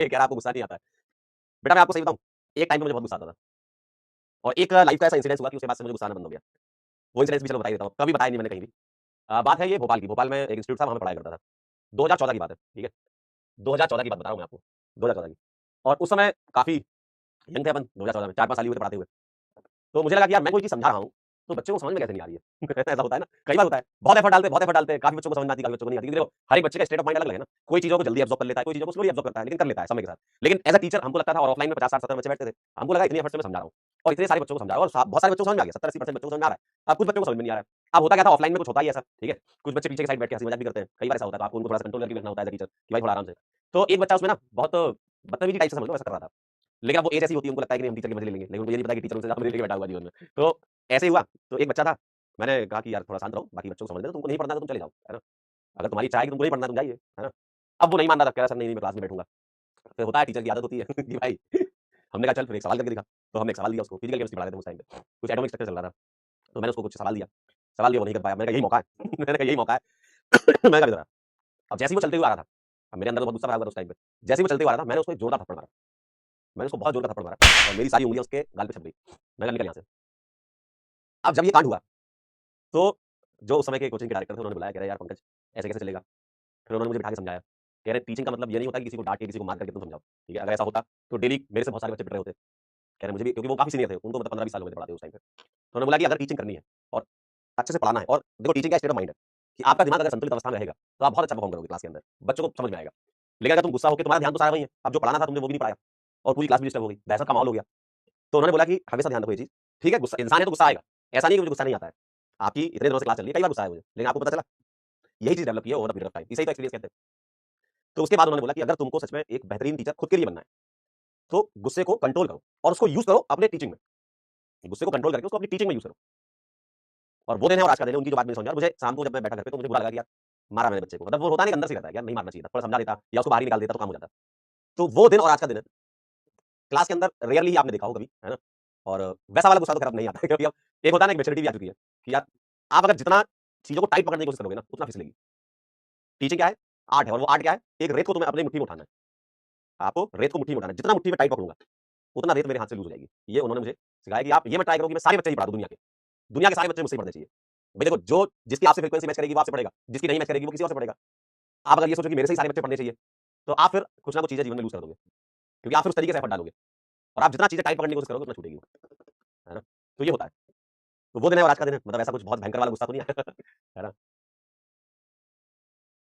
कह रहा आपको गुस्सा नहीं आता है। बेटा मैं आपको सही बताऊँ, एक टाइम पे मुझे बहुत गुस्सा आता था और एक लाइफ का ऐसा इंसिडेंस हुआ कि उसके बाद से मुझे गुस्सा आना बंद हो गया। वो इंसिडेंस भी चलो बता ही देता हूँ, कभी बताया नहीं मैंने कहीं भी। बात है ये भोपाल की, भोपाल में एक इंस्टीट्यूट था, वहाँ पे पढ़ाई करता था। 2014 की बात है, ठीक है? 2014 की बात बता रहा हूँ मैं आपको, 2014 की। और उस समय काफ़ी यंग थे अपन 2014 में, 4-5 साल ही हुए थे पढ़ाते हुए। तो मुझे लगा कि यार मैं कोई चीज़ समझा रहा हूँ, तो बच्चे को समझ में कैसे नहीं आ रही है? ऐसा होता है ना, कई बार होता है। बहुत एफर्ट डालते हैं, काफ़ी बच्चों को समझ में आती है, काफ़ी बच्चों को नहीं आती। क्योंकि देखो, हर एक बच्चे का स्टेट ऑफ माइंड अलग-अलग है ना। कोई चीज़ों को जल्दी एब्ज़ॉर्ब कर लेता है, कोई चीज़ों को स्लोली एब्ज़ॉर्ब करता है, लेकिन कर लेता है समय के साथ। लेकिन एज़ अ टीचर हमको लगता था, और ऑफलाइन में 50, 60, 70 बच्चे बैठते थे। हमको लगा इतनी एफर्ट से मैं समझा रहा हूँ और इतने सारे बच्चों को समझा रहा हूँ और बहुत सारे बच्चों को समझ में आ गया, 70-80% बच्चों को समझ में आ रहा है। अब कुछ बच्चों को समझ में नहीं आ रहा है। अब होता क्या था, ऑफलाइन में कुछ होता ही ऐसा, ठीक है? कुछ बच्चे पीछे की साइड बैठ के हँसी मज़ाक भी करते हैं। कई बार ऐसा होता है, तो आपको उनको थोड़ा-सा कंट्रोल करके भी रखना होता है एज़ अ टीचर कि भाई थोड़ा आराम से। तो एक बच्चा उसमें ना बहुत बदतमीज़ी टाइप से समझ लो वैसा कर रहा था। लेकिन अब वो एज ऐसी होती है, उनको लगता है कि नहीं हम टीचर के मज़े ले लेंगे, लेकिन उनको ये नहीं पता कि टीचर उनसे ज़्यादा मज़े लेके बैठा हुआ है जीवन में। तो ऐसे ही हुआ, तो एक बच्चा था, मैंने कहा कि यार थोड़ा शांत रहो, बाकी बच्चों को समझने दो, तुमको नहीं पढ़ना है तो तुम चले जाओ, है ना? अगर तुम्हारी इच्छा है कि तुमको नहीं पढ़ना है तुम जाइए, है ना? अब वो नहीं मान रहा था, कह रहा सर नहीं, नहीं मैं क्लास में बैठूँगा। फिर होता है टीचर की आदत होती है कि भाई हमने कहा चल फिर एक सवाल करके दिखा, तो हमने एक सवाल दिया उसको, फिजिकल केमिस्ट्री पढ़ा रहे थे उस टाइम पे, कुछ एटॉमिक स्ट्रक्चर चल रहा था, तो मैंने उसको कुछ सवाल दिया, सवाल दिया वो नहीं कर पाया, मैंने कहा यही मौका है मैंने कहा यही मौका है मैंने कहा इधर आ। अब जैसे ही वो चलते हुए आ रहा था, अब मेरे अंदर तो बहुत गुस्सा भरा हुआ था उस टाइम पे, जैसे ही वो चलते हुए आ रहा था, मैंने उसको एक जोरदार थप्पड़ मारा, मैंने उसको बहुत जोर का थप्पड़ मारा और मेरी सारी उँगलियाँ उसके गाल पे छप गई। मैंने कहा निकल यहाँ से। अब जब ये कांड हुआ, तो जो उस समय के कोचिंग के डायरेक्टर थे उन्होंने बुलाया, कह रहे यार पंकज ऐसे कैसे चलेगा? फिर उन्होंने मुझे बिठा के समझाया। कह रहे टीचिंग का मतलब ये नहीं होता कि किसी को डाँट के, किसी को मार करके तुम समझाओ, ठीक है? अगर ऐसा होता तो डेली मेरे से बहुत सारे बच्चे पिट रहे होते। कह रहे मुझे भी, क्योंकि वो काफ़ी सीनियर थे, उनको मतलब 15-20 साल हो गए थे पढ़ाते हुए उस टाइम पे। तो उन्होंने बोला कि अगर टीचिंग करनी है और अच्छे से पढ़ाना है, और देखो टीचिंग का स्टेट ऑफ माइंड है कि आपका दिमाग अगर संतुलित अवस्था में रहेगा, तो आप बहुत अच्छा परफॉर्म करोगे क्लास के अंदर, बच्चों को समझ में आएगा। लेकिन अगर तुम गुस्सा होके, तुम्हारा ध्यान तो सारा वही है, अब जो पढ़ाना था तुमने वो भी नहीं पढ़ाया और पूरी क्लास भी डिस्टर्ब हो गई, दहशत का माहौल हो गया। तो उन्होंने बोला कि हमेशा ध्यान रखो ये चीज़, ठीक है? गुस्सा इंसान है तो गुस्सा आएगा, ऐसा नहीं है कि मुझे गुस्सा नहीं आता है। आपकी इतने दिनों से क्लास चल रही है, कई बार गुस्सा आया मुझे, लेकिन आपको पता चला, यही चीज़ डेवलप की है over the period of time, इसे ही तो एक्सपीरियंस कहते हैं। तो उसके बाद उन्होंने बोला कि अगर तुमको सच में एक बेहतरीन टीचर खुद के लिए बनना है, तो गुस्से को कंट्रोल करो और उसको यूज़ करो अपने टीचिंग में। गुस्से को कंट्रोल करके उसको अपनी टीचिंग में यूज़ करो। और वो दिन है और आज का दिन है, उनकी जो बात मैंने समझा। मुझे शाम को जब मैं बैठा घर पे, तो मुझे बुरा लगा कि यार मारा मैंने बच्चे को। मतलब वो होता नहीं, अंदर से रहता है, यार नहीं मारना चाहिए था, थोड़ा समझा देता या उसको बाहर ही निकाल देता तो काम हो जाता। तो वो दिन और आज का दिन है, क्लास के अंदर रेयरली ही आपने देखा हो कभी, है ना? और वैसा वाला गुस्सा तो खैर अब नहीं आता है क्योंकि अब एक होता है ना, एक मैच्योरिटी भी आ चुकी है कि यार आप अगर जितना चीज़ों को टाइट पकड़ने की कोशिश करोगे ना, उतना फिसलेगी। टीचिंग क्या है? आर्ट है, और वो आर्ट क्या है? एक रेत को तुम्हें अपनी मुट्ठी में उठाना है। आपको रेत को मुट्ठी में उठाना है, जितना मुट्ठी में टाइट पकड़ूँगा, उतना रेत मेरे हाथ से लूज़ हो जाएगी। ये उन्होंने मुझे सिखाया कि आप ये मत ट्राई करो कि मैं सारे बच्चे ही पढ़ा दूँ दुनिया के। दुनिया के सारे बच्चे मुझसे ही पढ़ने चाहिए। भई देखो, जो जिसकी आपसे फ्रीक्वेंसी मैच करेगी वो आपसे पढ़ेगा, जिसकी नहीं मैच करेगी वो किसी और से पढ़ेगा। आप अगर ये सोचो कि मेरे से ही सारे बच्चे पढ़ने चाहिए, तो आप फिर कुछ ना कुछ चीज़ें जीवन में लूज़ कर दोगे, क्योंकि आप फिर उस तरीके से एफर्ट डालोगे और आप जितना चीज़ें टाइट पकड़ने की कोशिश करोगे उतना छूटेगी वो, है ना? तो ये होता है। तो वो दिन है और आज का दिन है, मतलब ऐसा कुछ बहुत भयंकर वाला गुस्सा तो नहीं आया है ना?